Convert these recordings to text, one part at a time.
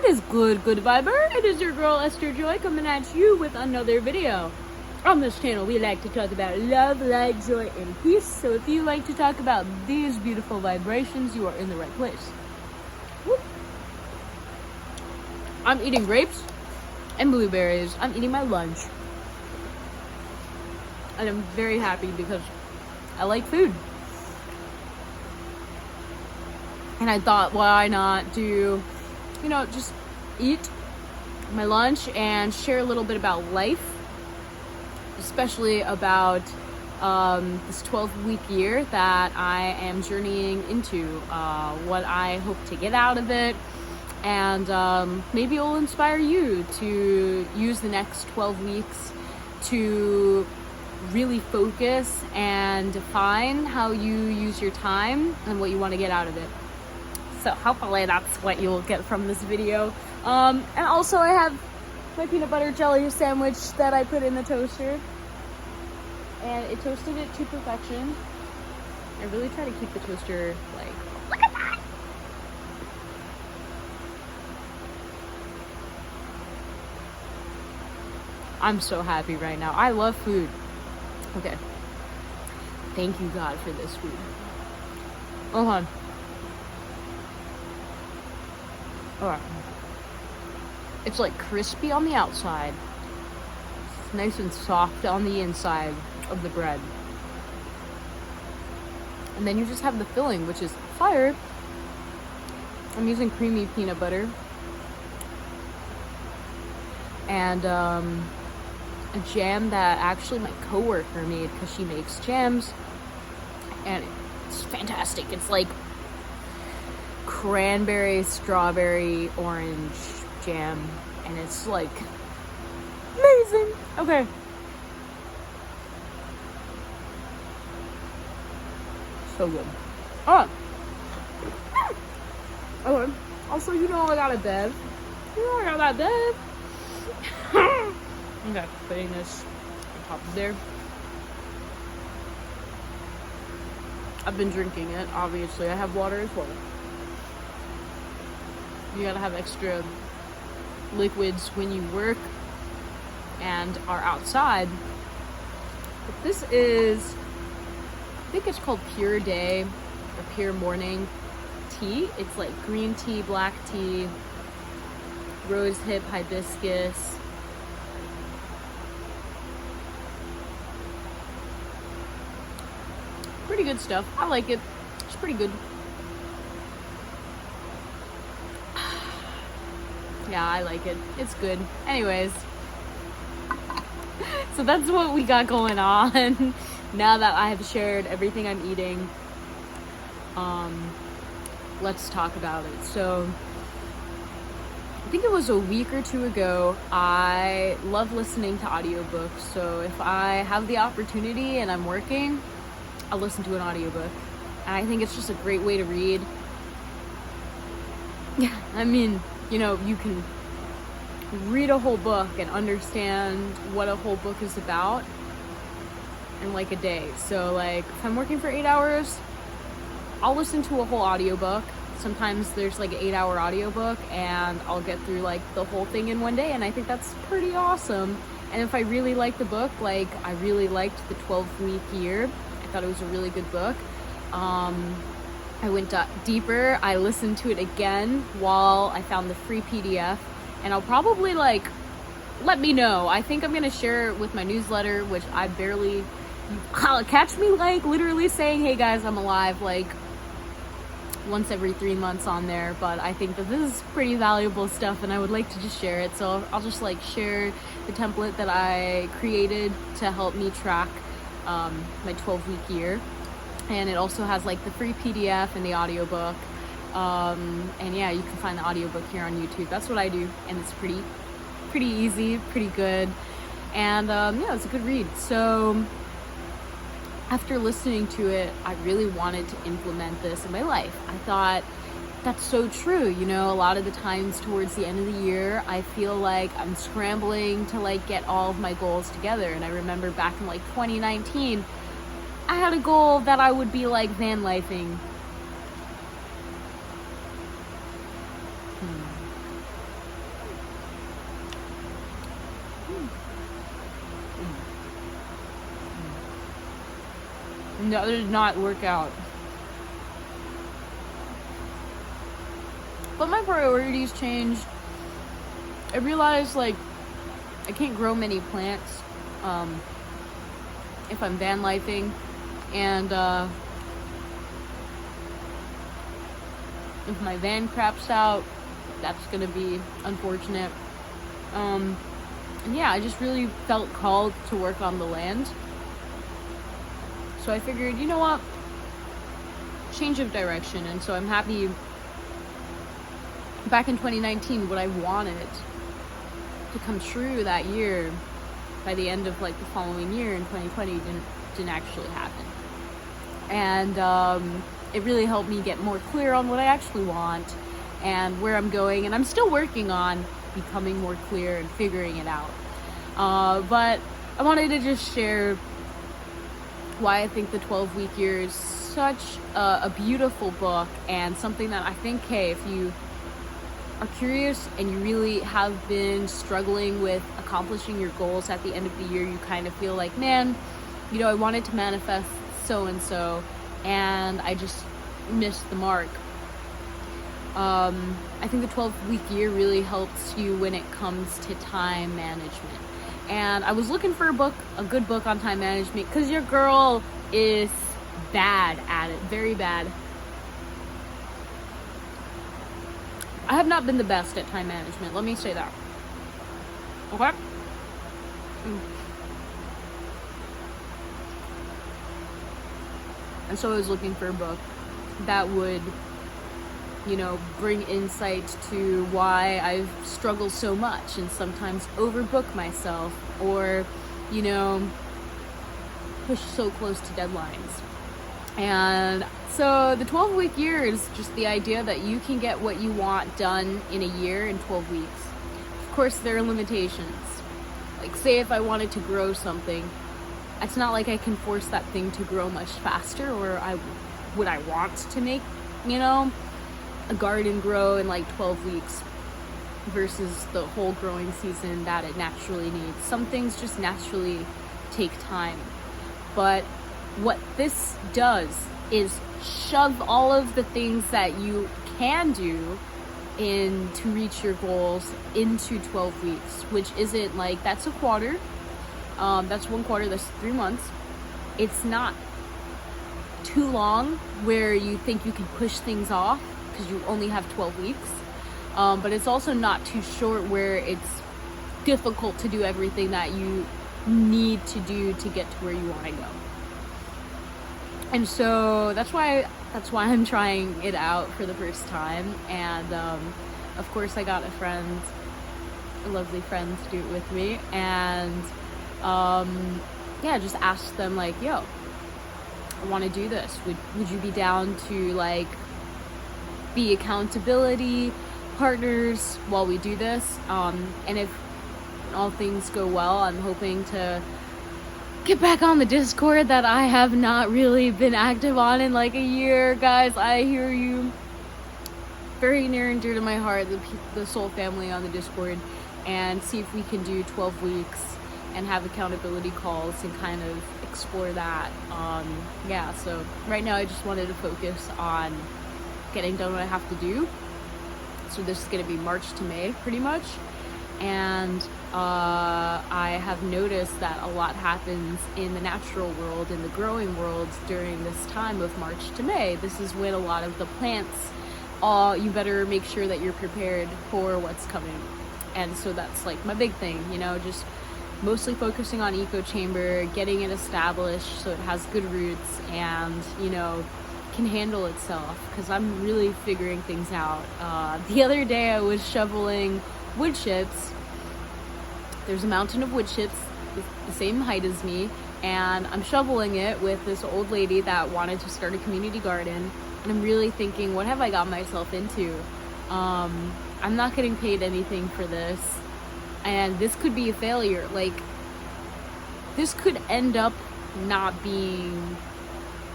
What is good viber? It is your girl Esther Joy coming at you with another video. On this channel we like to talk about love, light, joy, and peace. So if you like to talk about these beautiful vibrations, you are in the right place. Woo. I'm eating grapes and blueberries. I'm eating my lunch. And I'm very happy because I like food. And I thought, why not do, just eat my lunch and share a little bit about life, especially about this 12-week year that I am journeying into, what I hope to get out of it, and maybe it will inspire you to use the next 12 weeks to really focus and define how you use your time and what you want to get out of it. So hopefully that's what you'll get from this video. And also I have my peanut butter jelly sandwich that I put in the toaster. And it toasted it to perfection. I really try to keep the toaster look at that! I'm so happy right now. I love food. Okay. Thank you, God, for this food. Hold on. Alright. It's like crispy on the outside. It's nice and soft on the inside of the bread. And then you just have the filling, which is fire. I'm using creamy peanut butter. And a jam that actually my coworker made because she makes jams. And it's fantastic. It's like cranberry, strawberry, orange jam, and it's like amazing. Okay. So good. Oh. Okay. Also, I got a Bev. I got that Bev. Okay, putting this on top of there. I've been drinking it, obviously. I have water as well. You gotta have extra liquids when you work and are outside. But this is, I think it's called Pure Day or Pure Morning tea. It's like green tea, black tea, rose hip, hibiscus. Pretty good stuff. I like it. It's pretty good. Yeah, I like it. It's good. Anyways. So that's what we got going on. Now that I have shared everything I'm eating, let's talk about it. So, I think it was a week or two ago, I love listening to audiobooks. So if I have the opportunity and I'm working, I'll listen to an audiobook. And I think it's just a great way to read. Yeah, I mean, you can read a whole book and understand what a whole book is about in like a day. So if I'm working for 8 hours, I'll listen to a whole audiobook. Sometimes there's like an 8-hour audiobook and I'll get through the whole thing in one day, and I think that's pretty awesome. And if I really like the book, I really liked the 12-week year, I thought it was a really good book. I went deeper. I listened to it again while I found the free PDF, and I'll probably let me know. I think I'm gonna share it with my newsletter, which I barely catch me literally saying, hey guys, I'm alive, once every 3 months on there. But I think that this is pretty valuable stuff and I would like to just share it. So I'll just share the template that I created to help me track my 12-week year. And it also has the free PDF and the audiobook. And yeah, you can find the audiobook here on YouTube. That's what I do, and it's pretty easy, pretty good. And yeah, it's a good read. So after listening to it, I really wanted to implement this in my life. I thought, that's so true. A lot of the times towards the end of the year, I feel like I'm scrambling to get all of my goals together. And I remember back in 2019, I had a goal that I would be van lifing. No, that did not work out. But my priorities changed. I realized, like, I can't grow many plants if I'm van lifing, and if my van craps out, that's gonna be unfortunate. And yeah, I just really felt called to work on the land. So I figured, you know what? Change of direction. And so I'm happy. Back in 2019, what I wanted to come true that year, by the end of like the following year in 2020, didn't actually happen. And it really helped me get more clear on what I actually want and where I'm going. And I'm still working on becoming more clear and figuring it out. But I wanted to just share why I think the 12-week year is such a beautiful book, and something that I think, hey, if you are curious and you really have been struggling with accomplishing your goals at the end of the year, you kind of feel like, man, you know, I wanted to manifest so-and-so and I just missed the mark. I think the 12-week year really helps you when it comes to time management. And I was looking for a good book on time management, because your girl is bad at it, very bad. I have not been the best at time management, let me say that. Okay? And so I was looking for a book that would, you know, bring insight to why I've struggled so much and sometimes overbook myself, or, you know, push so close to deadlines. And so the 12-week year is just the idea that you can get what you want done in a year in 12 weeks. Of course, there are limitations. Like, say if I wanted to grow something, it's not like I can force that thing to grow much faster, or would I want to make, you know, a garden grow in like 12 weeks versus the whole growing season that it naturally needs. Some things just naturally take time. But what this does is shove all of the things that you can do to reach your goals into 12 weeks, which isn't like, that's a quarter. That's 1 quarter, that's 3 months. It's not too long where you think you can push things off because you only have 12 weeks. But it's also not too short where it's difficult to do everything that you need to do to get to where you want to go. And so that's why I'm trying it out for the first time. And of course I got a lovely friend to do it with me. And yeah, just asked them like, yo, I want to do this. Would you be down to like be accountability partners while we do this? And if all things go well, I'm hoping to get back on the Discord that I have not really been active on in like a year. Guys, I hear you. Very near and dear to my heart, the Soul family on the Discord, and see if we can do 12 weeks and have accountability calls and kind of explore that. Yeah, so right now I just wanted to focus on getting done what I have to do. So this is going to be March to May pretty much. And I have noticed that a lot happens in the natural world, in the growing world during this time of March to May. This is when a lot of the plants, you better make sure that you're prepared for what's coming. And so that's like my big thing, you know, just mostly focusing on Eco Chamber, getting it established so it has good roots and, you know, can handle itself, because I'm really figuring things out. The other day I was shoveling wood chips. There's a mountain of wood chips the same height as me, and I'm shoveling it with this old lady that wanted to start a community garden, and I'm really thinking, what have I got myself into? I'm not getting paid anything for this, and this could be a failure. Like, this could end up not being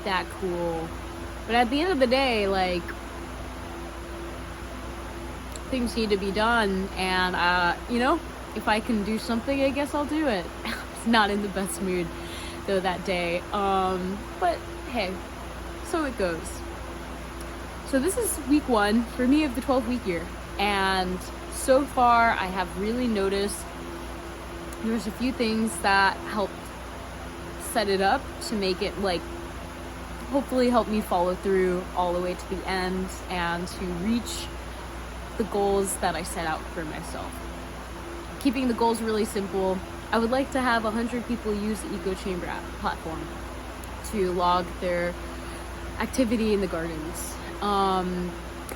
that cool. But at the end of the day, like, things need to be done, and you know, if I can do something, I guess I'll do it. I was not in the best mood though that day, but hey, so it goes. So this is week 1 for me of the 12-week year, and so far I have really noticed there's a few things that helped set it up to make it like hopefully help me follow through all the way to the end and to reach the goals that I set out for myself. Keeping the goals really simple, I would like to have 100 people use the Eco Chamber app platform to log their activity in the gardens. I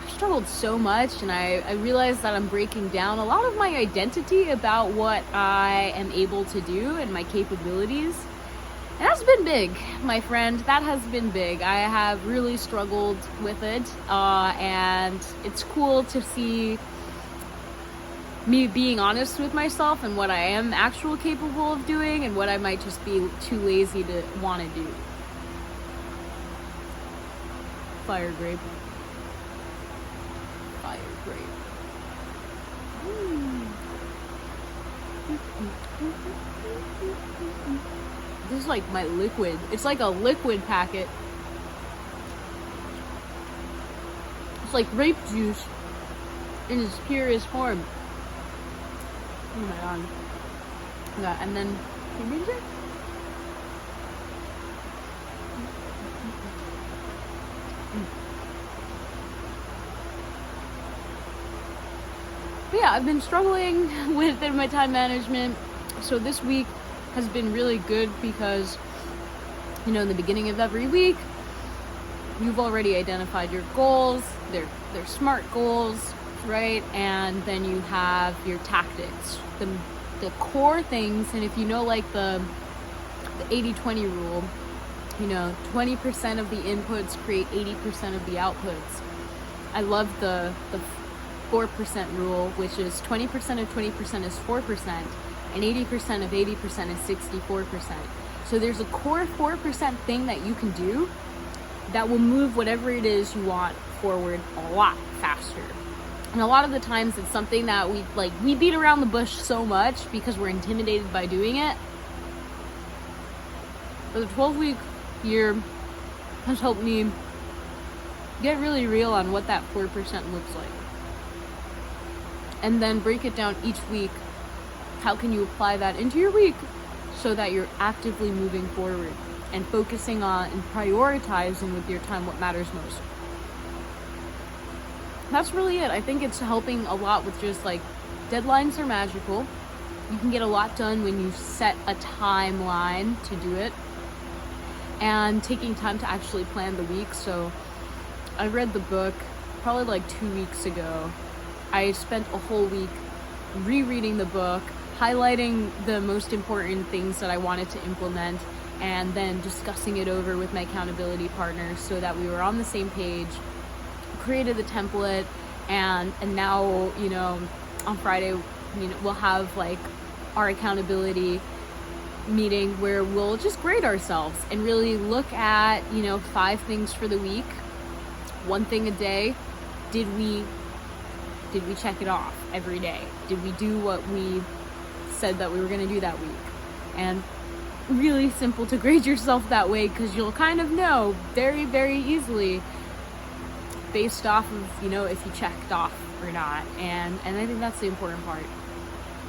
struggled so much, and I realized that I'm breaking down a lot of my identity about what I am able to do and my capabilities. And that's been big, my friend. That has been big. I have really struggled with it, and it's cool to see me being honest with myself and what I am actually capable of doing and what I might just be too lazy to want to do. Fire grape. Fire grape. This is like my liquid. It's like a liquid packet. It's like grape juice in its purest form. Oh my god. Yeah, and then ginger? But yeah, I've been struggling with my time management. So this week has been really good because, you know, in the beginning of every week, you've already identified your goals. They're SMART goals, right? And then you have your tactics, the core things. And if you know, like the 80-20 rule, you know, 20% of the inputs create 80% of the outputs. I love the 4% rule, which is 20% of 20% is 4%, and 80% of 80% is 64%. So there's a core 4% thing that you can do that will move whatever it is you want forward a lot faster. And a lot of the times it's something that we beat around the bush so much because we're intimidated by doing it. But the 12-week year has helped me get really real on what that 4% looks like. And then break it down each week. How can you apply that into your week so that you're actively moving forward and focusing on and prioritizing with your time what matters most? That's really it. I think it's helping a lot with just like deadlines are magical. You can get a lot done when you set a timeline to do it and taking time to actually plan the week. So I read the book probably like 2 weeks ago. I spent a whole week rereading the book, highlighting the most important things that I wanted to implement, and then discussing it over with my accountability partners so that we were on the same page, created the template, and now, you know, on Friday, you know, we'll have like our accountability meeting where we'll just grade ourselves and really look at, you know, 5 things for the week, 1 thing a day. Did we check it off every day? Did we do what we said that we were going to do that week? And really simple to grade yourself that way, because you'll kind of know very, very easily based off of, you know, if you checked off or not. And I think that's the important part.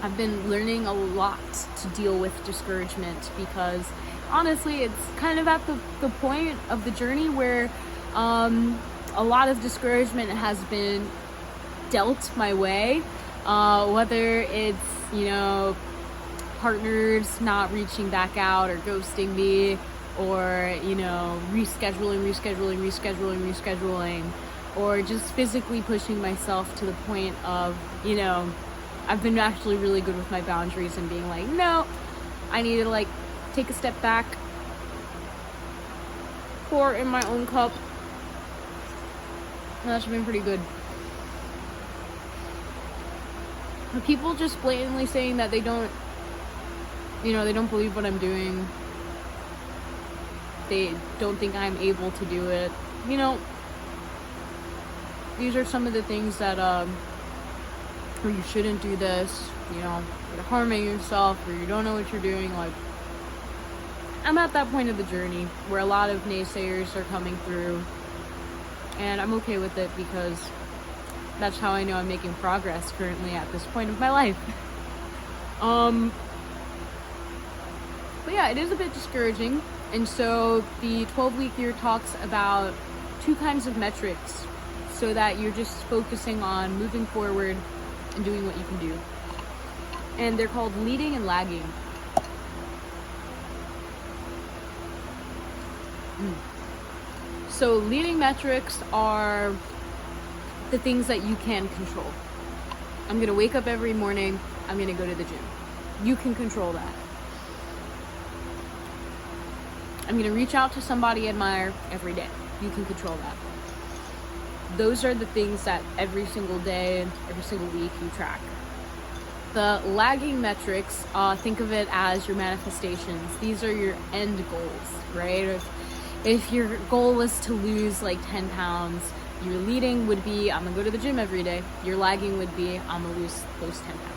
I've been learning a lot to deal with discouragement because honestly, it's kind of at the point of the journey where a lot of discouragement has been dealt my way, whether it's, you know, partners not reaching back out or ghosting me, or, you know, rescheduling, or just physically pushing myself to the point of, you know, I've been actually really good with my boundaries and being like, no, I need to like take a step back, pour in my own cup. And that's been pretty good. People just blatantly saying that they don't, you know, they don't believe what I'm doing. They don't think I'm able to do it. You know, these are some of the things that, or you shouldn't do this, you know, you're harming yourself, or you don't know what you're doing. Like, I'm at that point of the journey where a lot of naysayers are coming through, and I'm okay with it because that's how I know I'm making progress currently at this point of my life. But yeah, it is a bit discouraging. And so the 12-week year talks about 2 kinds of metrics so that you're just focusing on moving forward and doing what you can do. And they're called leading and lagging. So leading metrics are the things that you can control. I'm gonna wake up every morning, I'm gonna go to the gym. You can control that. I'm gonna reach out to somebody I admire every day. You can control that. Those are the things that every single day, every single week you track. The lagging metrics, think of it as your manifestations. These are your end goals, right? If your goal is to lose like 10 pounds, your leading would be, I'm gonna go to the gym every day. Your lagging would be, I'm gonna lose those 10 pounds.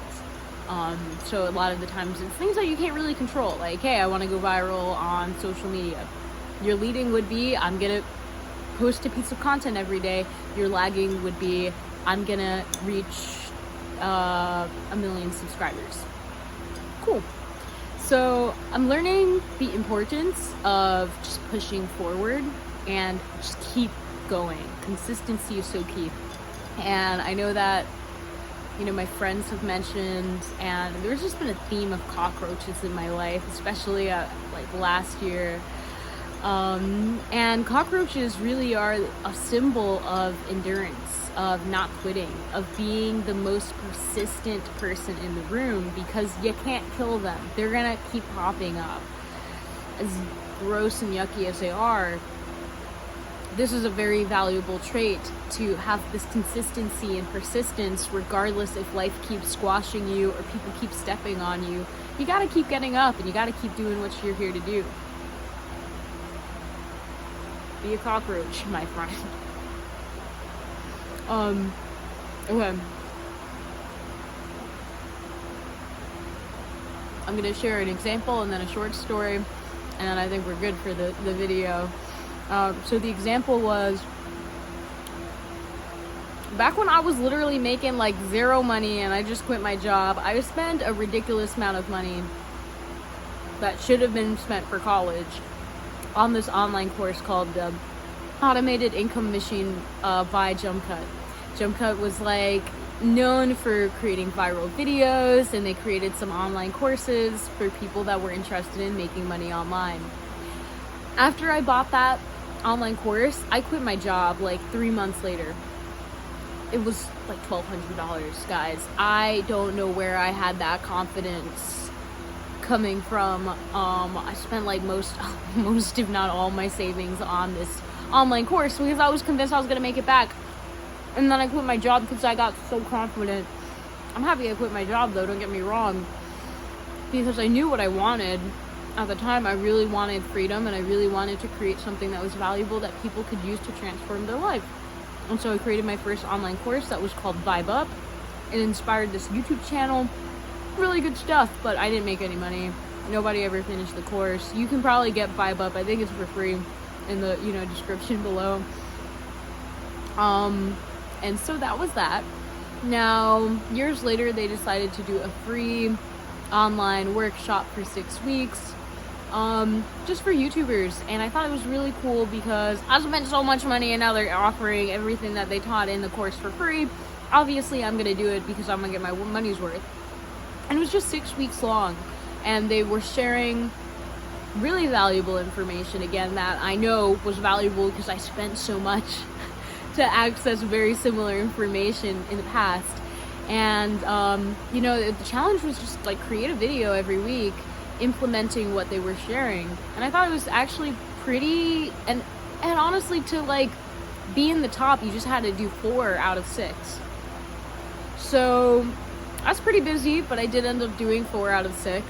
So a lot of the times it's things that you can't really control. Like, hey, I wanna go viral on social media. Your leading would be, I'm gonna post a piece of content every day. Your lagging would be, I'm gonna reach 1 million subscribers. Cool. So I'm learning the importance of just pushing forward and just keep going. Consistency is so key. And I know that, you know, my friends have mentioned, and there's just been a theme of cockroaches in my life, especially like last year. And cockroaches really are a symbol of endurance, of not quitting, of being the most persistent person in the room, because you can't kill them. They're gonna keep popping up. As gross and yucky as they are, this is a very valuable trait, to have this consistency and persistence regardless if life keeps squashing you or people keep stepping on you. You gotta keep getting up and you gotta keep doing what you're here to do. Be a cockroach, my friend. Okay. I'm gonna share an example and then a short story, and I think we're good for the video. So the example was, back when I was literally making like zero money and I just quit my job, I spent a ridiculous amount of money that should have been spent for college on this online course called the Automated Income Machine by JumpCut. JumpCut was like known for creating viral videos, and they created some online courses for people that were interested in making money online. After I bought that online course, I quit my job like 3 months later. It was like $1,200, guys. I don't know where I had that confidence coming from. I spent like most if not all my savings on this online course because I was convinced I was gonna make it back. And then I quit my job because I got so confident. I'm happy I quit my job though, don't get me wrong, because I knew what I wanted. At the time, I really wanted freedom, and I really wanted to create something that was valuable that people could use to transform their life. And so I created my first online course that was called Vibe Up. It inspired this YouTube channel. Really good stuff, but I didn't make any money. Nobody ever finished the course. You can probably get Vibe Up. I think it's for free in the description below. And so that was that. Now, years later, they decided to do a free online workshop for 6 weeks. Just for YouTubers, and I thought it was really cool because I spent so much money and now they're offering everything that they taught in the course for free. Obviously I'm gonna do it because I'm gonna get my money's worth. And it was just 6 weeks long, and they were sharing really valuable information, again, that I know was valuable because I spent so much to access very similar information in the past. And the challenge was just like create a video every week implementing what they were sharing. And I thought it was actually pretty, and honestly, to like be in the top, you just had to do 4 out of 6. So I was pretty busy, but I did end up doing 4 out of 6.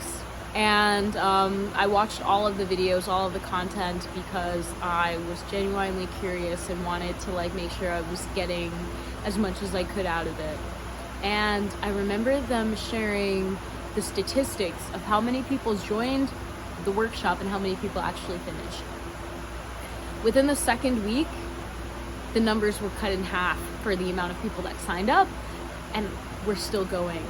And I watched all of the videos, all of the content, because I was genuinely curious and wanted to like make sure I was getting as much as I could out of it. And I remember them sharing the statistics of how many people joined the workshop and how many people actually finish. Within the second week, the numbers were cut in half for the amount of people that signed up, and we're still going.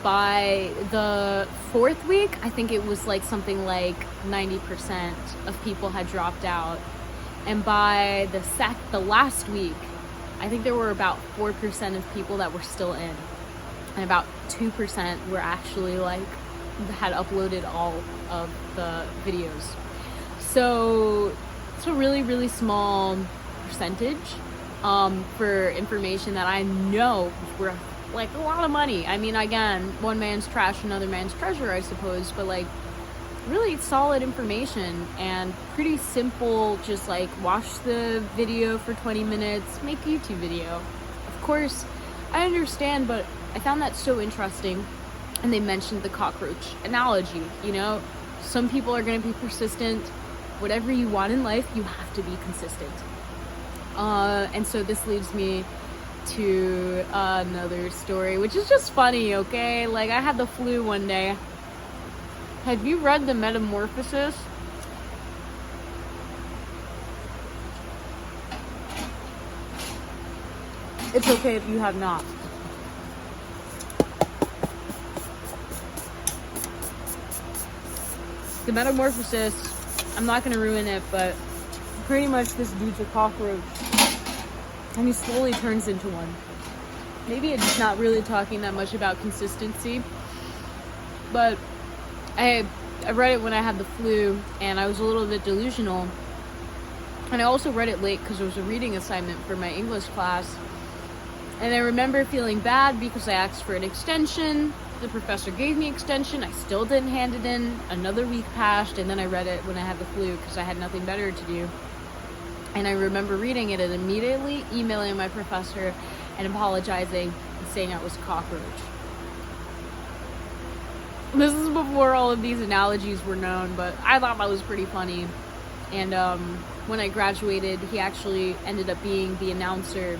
By the fourth week, I think it was like something like 90% of people had dropped out. And by the last week, I think there were about 4% of people that were still in. And about 2% were actually like, had uploaded all of the videos. So it's a really, really small percentage for information that I know is worth like a lot of money. I mean, again, one man's trash, another man's treasure, I suppose, but like really solid information and pretty simple. Just like watch the video for 20 minutes, make a YouTube video. Of course, I understand, but I found that so interesting. And they mentioned the cockroach analogy. You know, some people are going to be persistent. Whatever you want in life, you have to be consistent. And so this leads me to another story, which is just funny, okay? Like, I had the flu one day. Have you read The Metamorphosis? It's okay if you have not. The Metamorphosis, I'm not gonna ruin it, but pretty much this dude's a cockroach. And he slowly turns into one. Maybe it's not really talking that much about consistency, but I read it when I had the flu, and I was a little bit delusional. And I also read it late because it was a reading assignment for my English class. And I remember feeling bad because I asked for an extension. The professor gave me extension. I still didn't hand it in. Another week passed, and then I read it when I had the flu because I had nothing better to do. And I remember reading it and immediately emailing my professor and apologizing and saying I was a cockroach. This is before all of these analogies were known, but I thought that was pretty funny. And when I graduated, he actually ended up being the announcer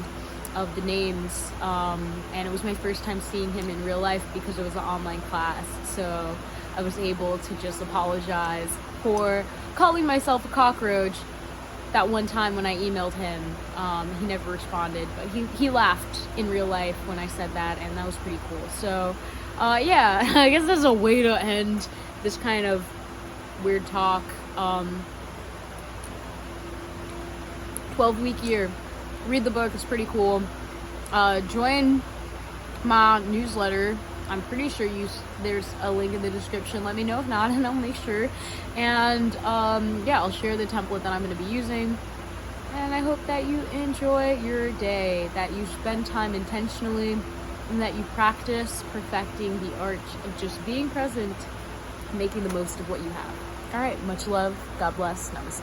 of the names, and it was my first time seeing him in real life because it was an online class. So I was able to just apologize for calling myself a cockroach. That one time when I emailed him, he never responded, but he laughed in real life when I said that, and that was pretty cool. So, yeah, I guess there's a way to end this kind of weird talk. 12-week year. Read the book, it's pretty cool. Join my newsletter. I'm pretty sure there's a link in the description. Let me know if not, and I'll make sure. And yeah, I'll share the template that I'm going to be using. And I hope that you enjoy your day, that you spend time intentionally, and that you practice perfecting the art of just being present, making the most of what you have. All right, much love. God bless. Namaste.